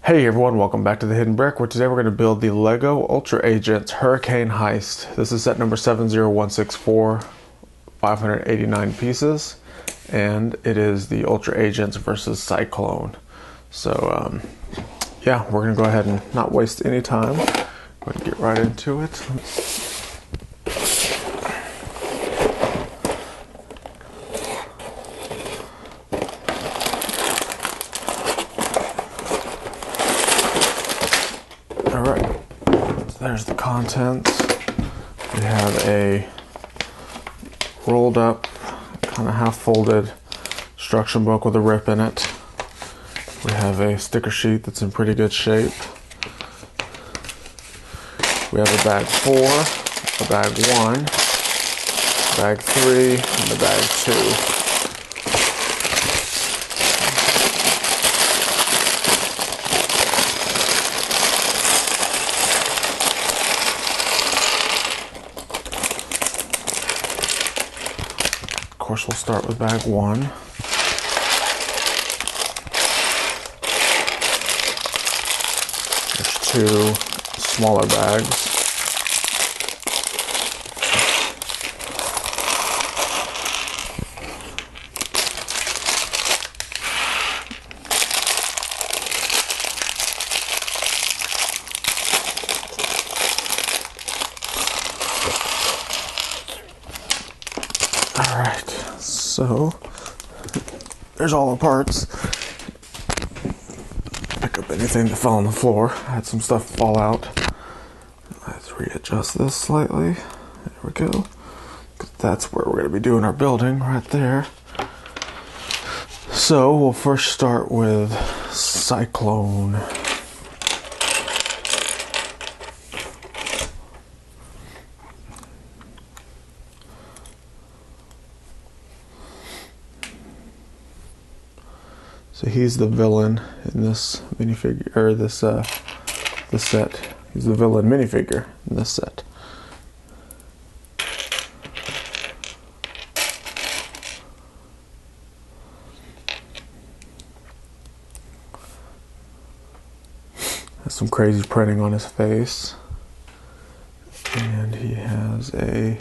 Hey everyone, welcome back to the Hidden Brick, where today we're going to build the LEGO Ultra Agents Hurricane Heist. This is set number 70164, 589 pieces, and it is the Ultra Agents versus Cyclone. So, yeah, we're going to go ahead and not waste any time. Go ahead and get right into it. Alright, so there's the contents. We have a rolled up, kind of half folded instruction book with a rip in it. We have a sticker sheet that's in pretty good shape. We have a bag 4, a bag 1, bag 3, and a bag 2. Of course, we'll start with bag 1. There's 2 smaller bags. Alright, so there's all the parts. Pick up anything that fell on the floor. I had some stuff fall out. Let's readjust this slightly. There we go. That's where we're going to be doing our building, right there. So we'll first start with Cyclone. So he's the villain in this minifigure, or this set. He's the villain minifigure in this set. Has some crazy printing on his face, and he has a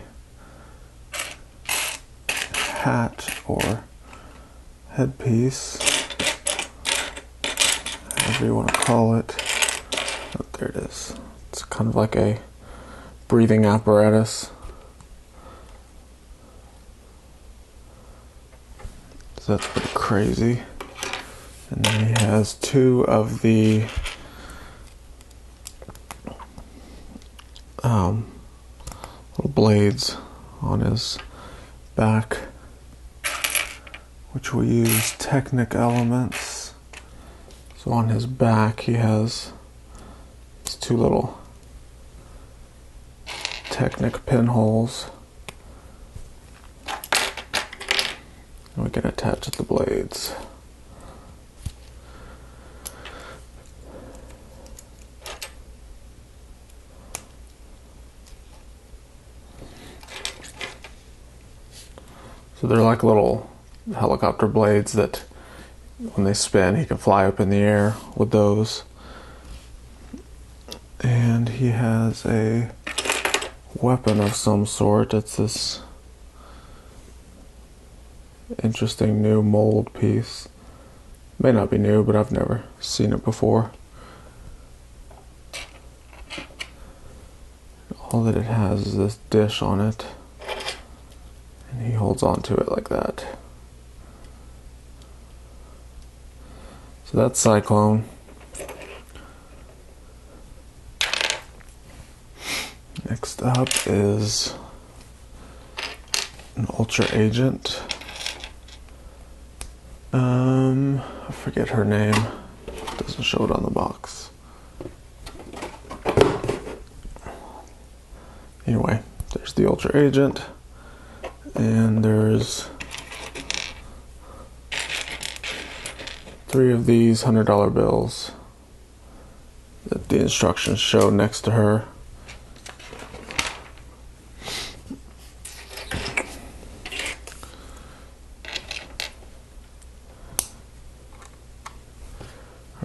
hat or headpiece, whatever you want to call it. Oh, there it is. It's kind of like a breathing apparatus. So that's pretty crazy. And then he has 2 of the little blades on his back, which we use Technic elements. So on his back he has these 2 little Technic pinholes, and we can attach the blades. So they're like little helicopter blades that when they spin, he can fly up in the air with those. And he has a weapon of some sort. It's this interesting new mold piece. May not be new, but I've never seen it before. All that it has is this dish on it, and he holds on to it like that. So that's Cyclone. Next up is an Ultra Agent. I forget her name. It doesn't show it on the box. Anyway, there's the Ultra Agent, and there's 3 of these $100 bills that the instructions show next to her.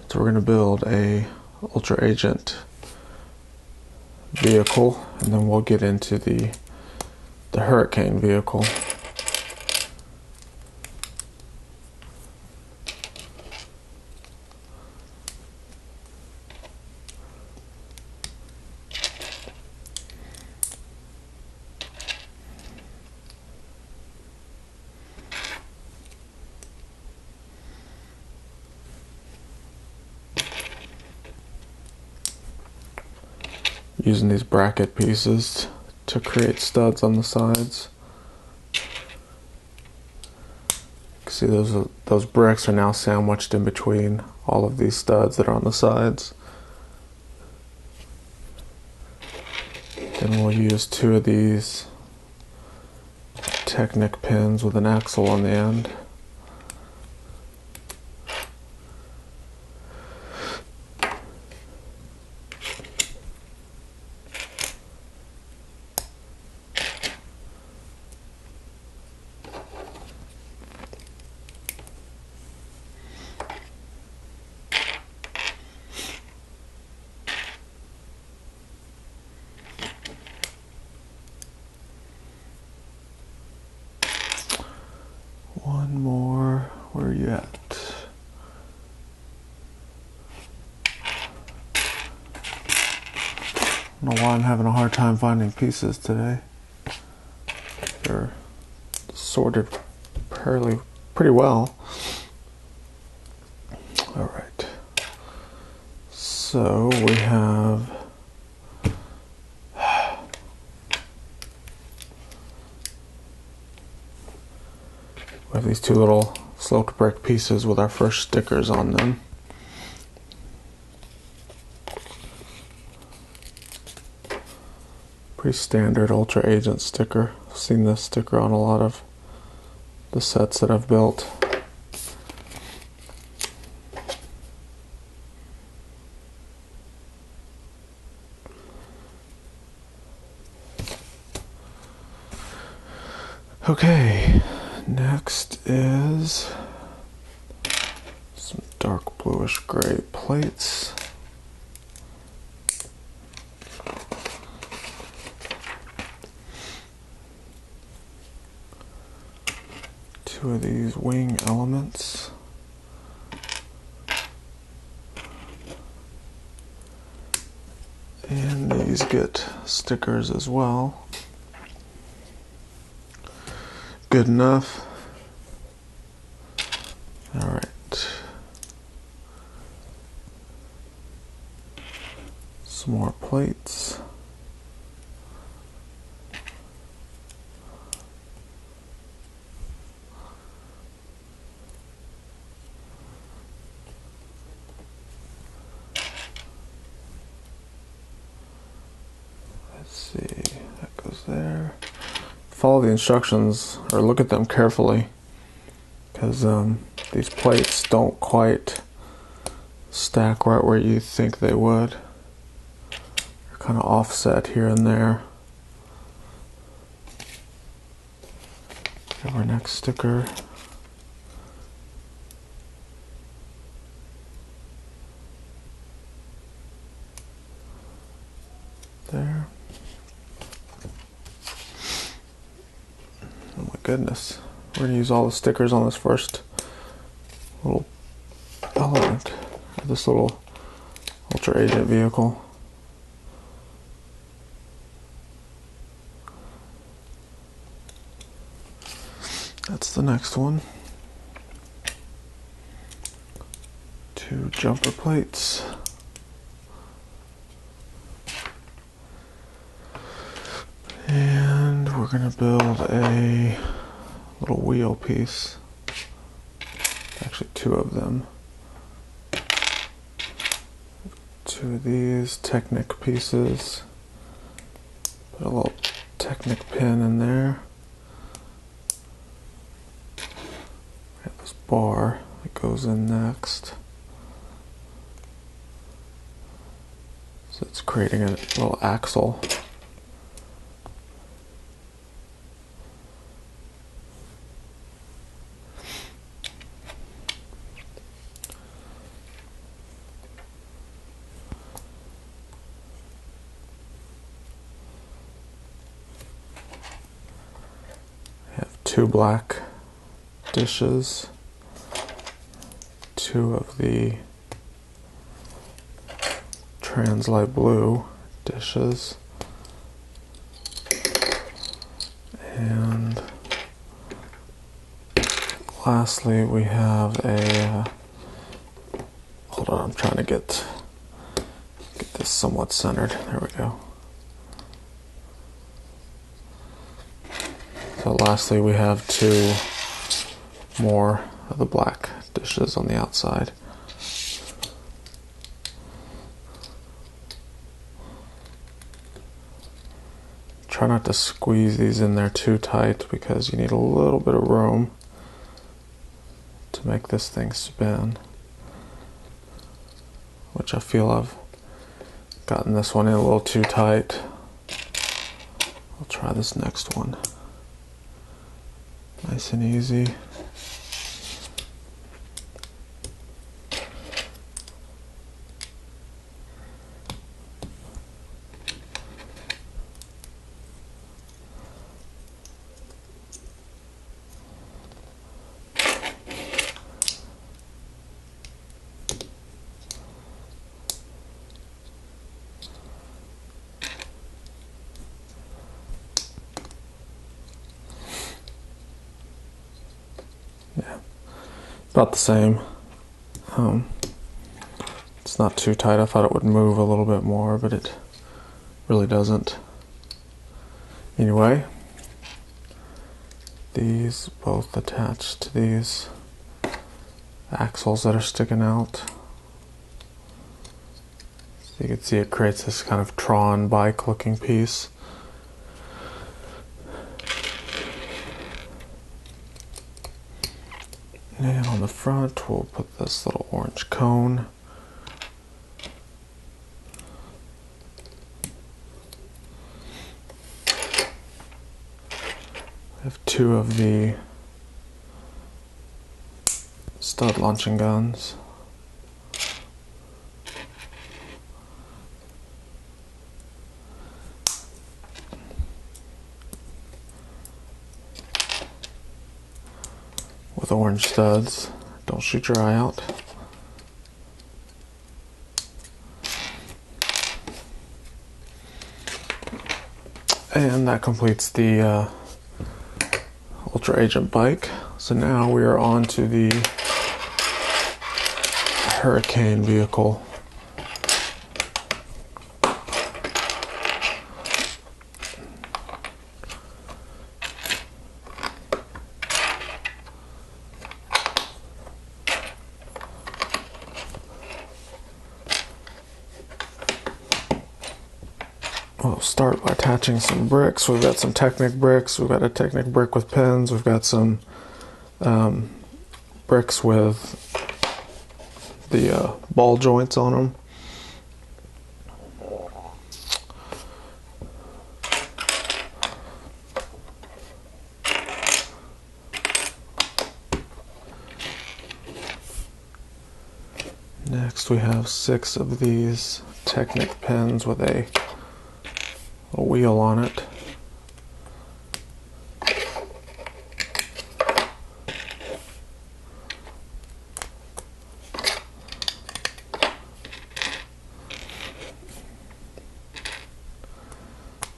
So we're going to build a Ultra Agent vehicle, and then we'll get into the Hurricane vehicle. Using these bracket pieces to create studs on the sides. See, those bricks are now sandwiched in between all of these studs that are on the sides. Then we'll use 2 of these Technic pins with an axle on the end. One more. Where are you at? I don't know why I'm having a hard time finding pieces today. They're sorted pretty well. All right. So we have these 2 little sloped brick pieces with our first stickers on them. Pretty standard Ultra Agent sticker. I've seen this sticker on a lot of the sets that I've built. Okay, next is some dark bluish gray plates. Two of these wing elements. And these get stickers as well. Good enough. All right. Some more plates. Let's see, that goes there. Follow the instructions, or look at them carefully, because these plates don't quite stack right where you think they would. They're kind of offset here and there. Have our next sticker. There. Oh my goodness. We're going to use all the stickers on this first little element of this little Ultra Agent vehicle. That's the next one. 2 jumper plates. And we're going to build a little wheel piece. Actually 2 of them. 2 of these Technic pieces. Put a little Technic pin in there. Got this bar that goes in next. So it's creating a little axle. 2 black dishes, 2 of the trans light blue dishes, and lastly we have a hold on, I'm trying to get this somewhat centered. There we go. So lastly we have 2 more of the black dishes on the outside. Try not to squeeze these in there too tight because you need a little bit of room to make this thing spin, which I feel I've gotten this one in a little too tight. I'll try this next one. Nice and easy. Yeah, about the same. It's not too tight. I thought it would move a little bit more, but it really doesn't. Anyway, these both attach to these axles that are sticking out. So you can see it creates this kind of Tron bike looking piece. And on the front, we'll put this little orange cone. We have 2 of the stud launching guns. With orange studs. Don't shoot your eye out. And that completes the Ultra Agent bike. So now we are on to the Hurricane vehicle. We'll start by attaching some bricks. We've got some Technic bricks. We've got a Technic brick with pins. We've got some bricks with the ball joints on them. Next we have 6 of these Technic pins with a wheel on it.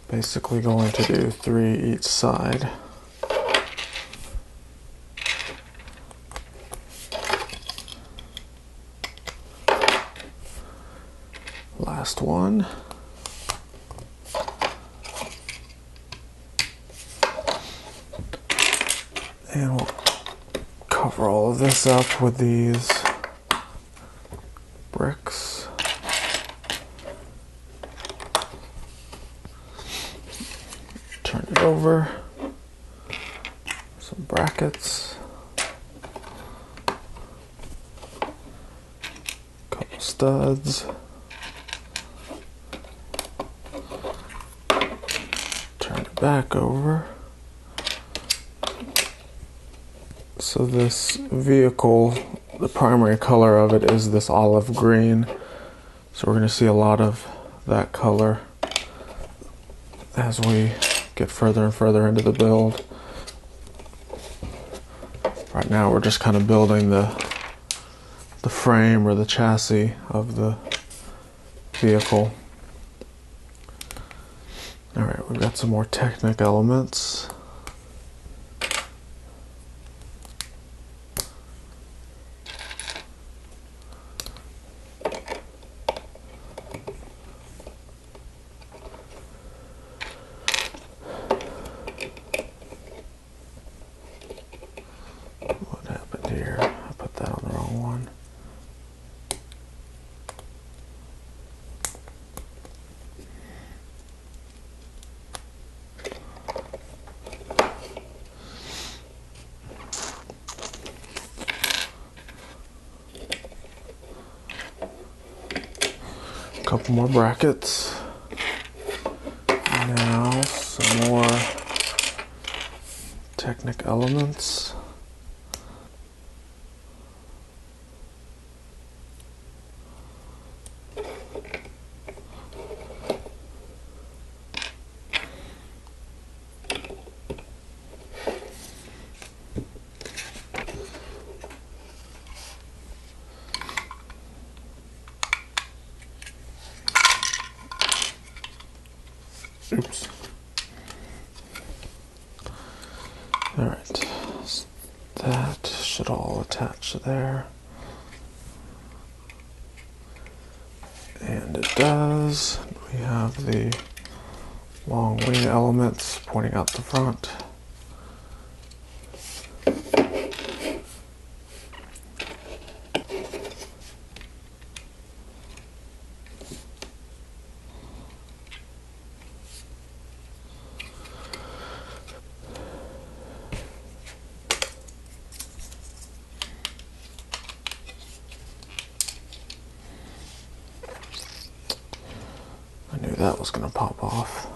Basically going to do 3 each side. Last one. And we'll cover all of this up with these bricks. Turn it over. Some brackets. Couple studs. Turn it back over. So this vehicle, the primary color of it is this olive green. So we're going to see a lot of that color as we get further and further into the build. now we're just kind of building the frame or the chassis of the vehicle. Alright, we've got some more Technic elements. What happened here? I put that on the wrong one. Couple more brackets. Now some more Technic elements. Oops. Alright, that should all attach there. And it does. We have the long wing elements pointing out the front. I knew that was going to pop off.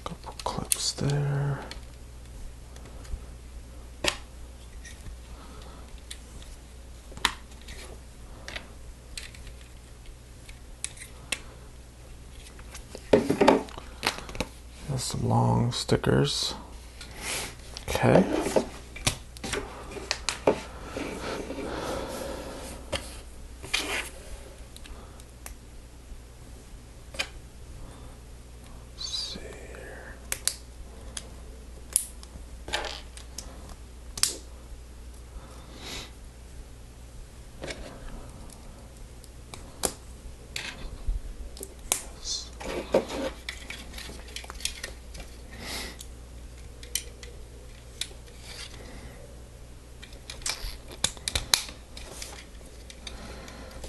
Couple clips there. Some long stickers. Okay. Let's see here.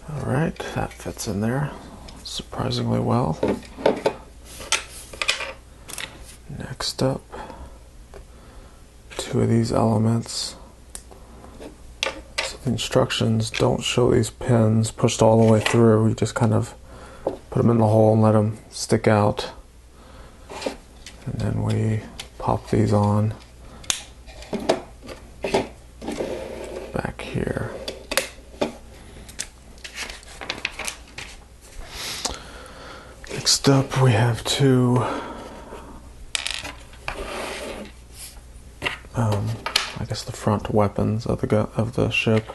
Alright, that fits in there surprisingly well. Next up, two of these elements. So the instructions don't show these pins pushed all the way through. We just kind of put them in the hole and let them stick out. And then we pop these on back here. Next up, we have two I guess the front weapons of the ship.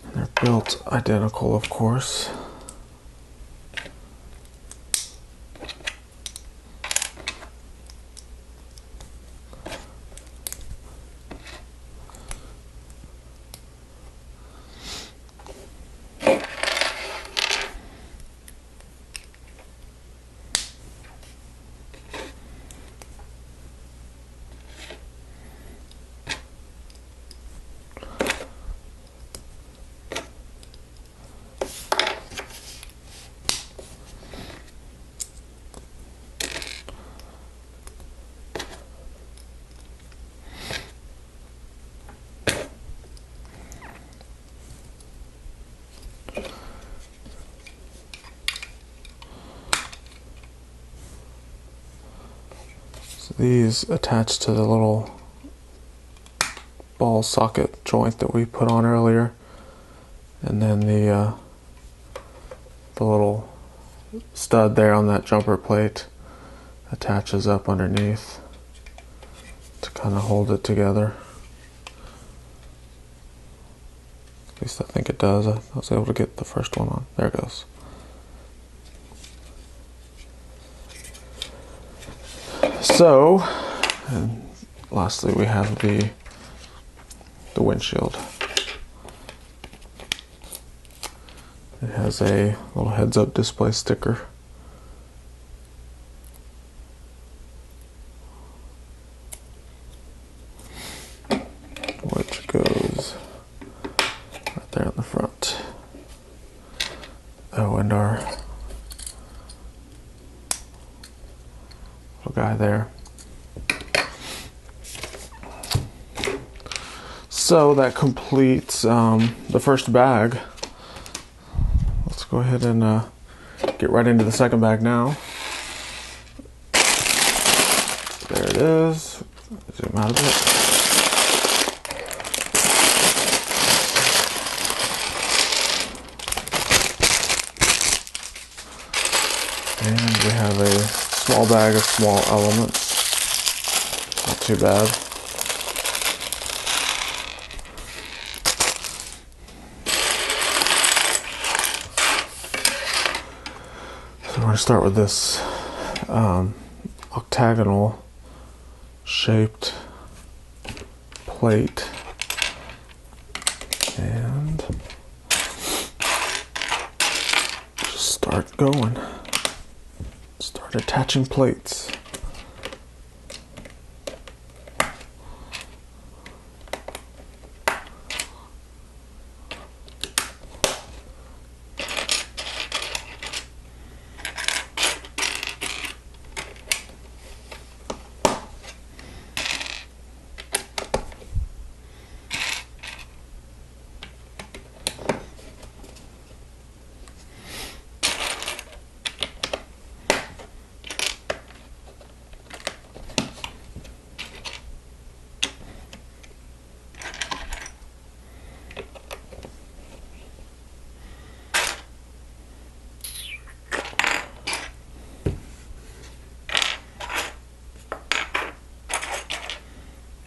And they're built identical, of course. So these attach to the little ball socket joint that we put on earlier, and then the little stud there on that jumper plate attaches up underneath to kind of hold it together. At least I think it does. I was able to get the first one on. There it goes. So, and lastly we have the windshield. It has a little heads-up display sticker. Which goes right there in the front. Oh, and our little guy there. So that completes the first bag. Let's go ahead and get right into the second bag now. There it is. Zoom out a bit. And we have a small bag of small elements. Not too bad. So we're going to start with this octagonal shaped plate. And just start going. Start attaching plates.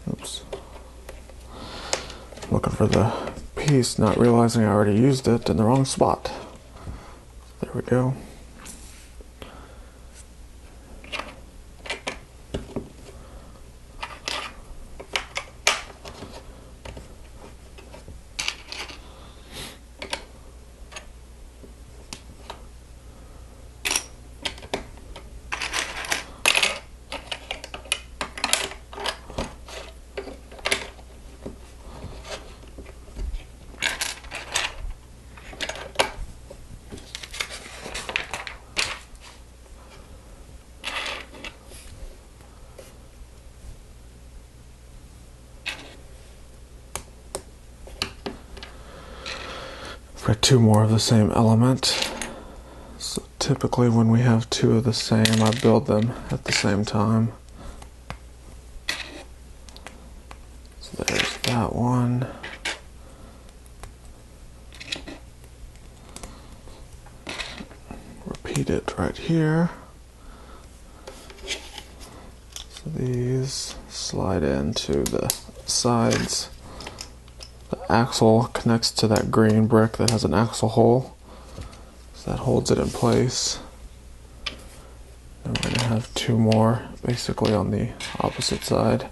Oops. Looking for the piece, not realizing I already used it in the wrong spot. There we go. For two more of the same element. So typically when we have two of the same, I build them at the same time. So there's that one. Repeat it right here. So these slide into the sides. The axle connects to that green brick that has an axle hole, so that holds it in place. And we're going to have two more basically on the opposite side.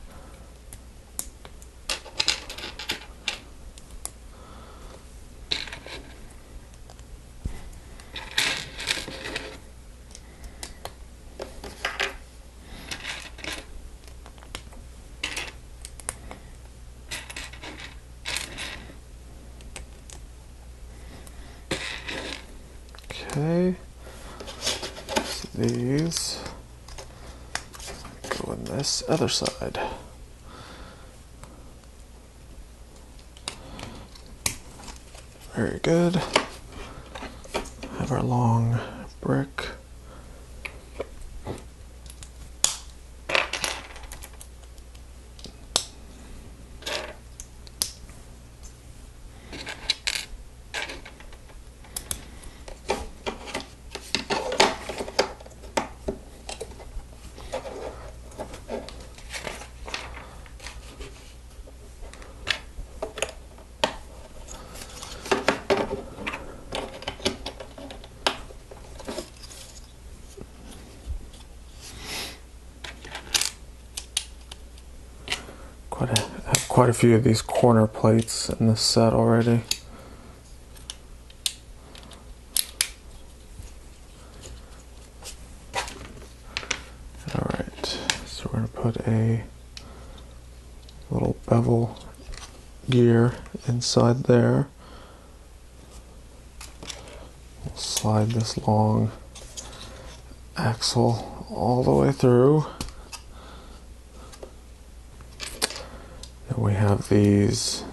Okay, so these go on this other side. Very good. Have our long brick. have quite a few of these corner plates in this set already. Alright, so we're going to put a little bevel gear inside there. We'll slide this long axle all the way through. And we have these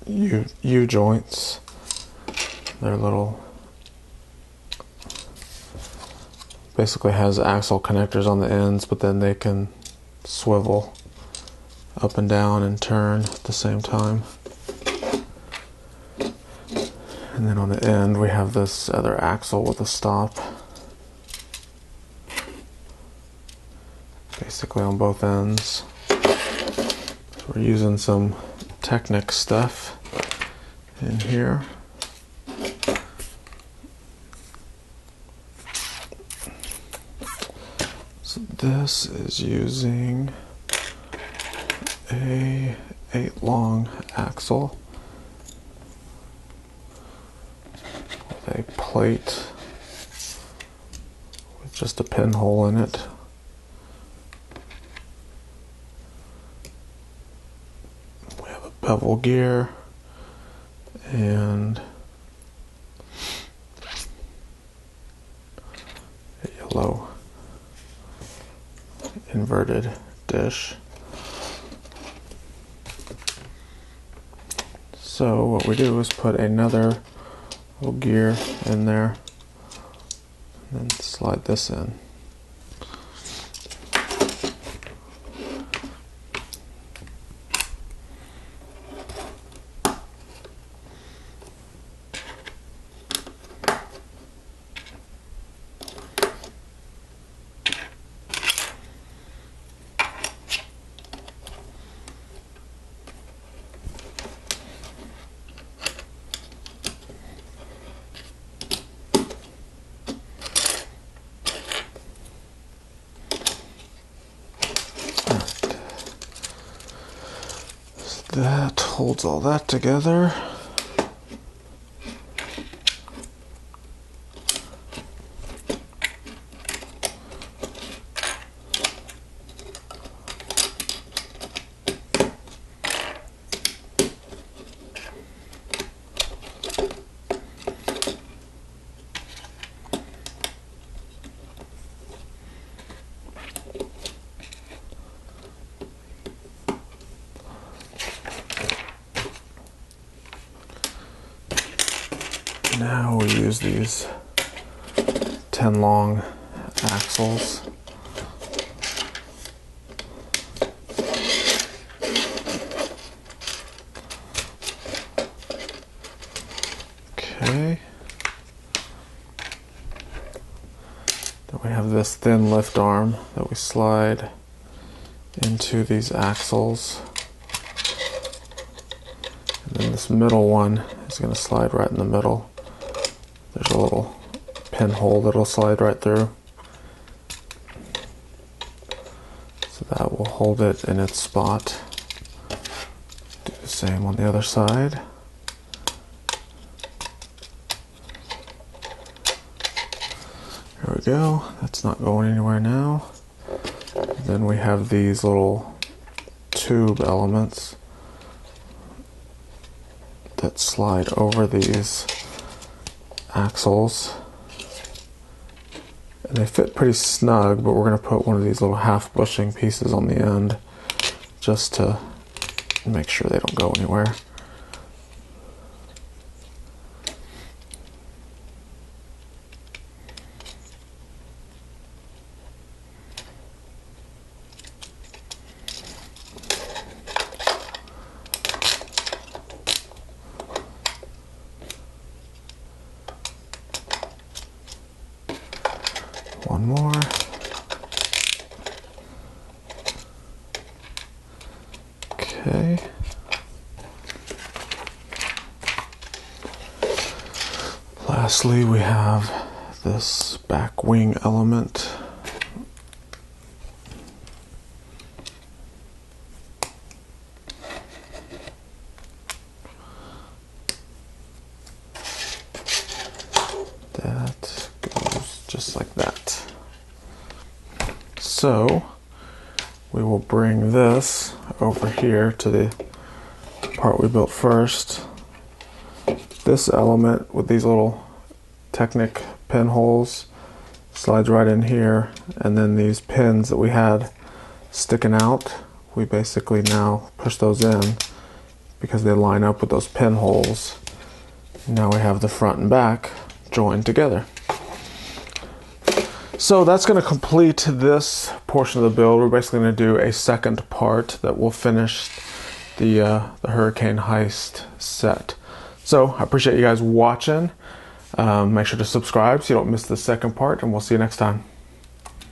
U-joints. They're little, basically has axle connectors on the ends, but then they can swivel up and down and turn at the same time. And then on the end we have this other axle with a stop. Basically on both ends. So we're using some Technic stuff in here. So this is using a 8-long axle with a plate with just a pinhole in it. We have a bevel gear and a yellow inverted dish. So what we do is put another little gear in there and then slide this in. That holds all that together. Now we use these 10 long axles. Okay. Then we have this thin lift arm that we slide into these axles. And then this middle one is going to slide right in the middle. There's a little pinhole that'll slide right through. So that will hold it in its spot. Do the same on the other side. There we go. That's not going anywhere now. Then we have these little tube elements that slide over these axles, and they fit pretty snug, but we're going to put one of these little half bushing pieces on the end just to make sure they don't go anywhere. One more. Okay. Lastly, we have this back wing element. that. So we will bring this over here to the part we built first. This element with these little Technic pinholes slides right in here, and then these pins that we had sticking out, we basically now push those in because they line up with those pinholes. Now we have the front and back joined together. So that's going to complete this portion of the build. We're basically going to do a second part that will finish the Hurricane Heist set. So I appreciate you guys watching. Make sure to subscribe so you don't miss the second part, and we'll see you next time.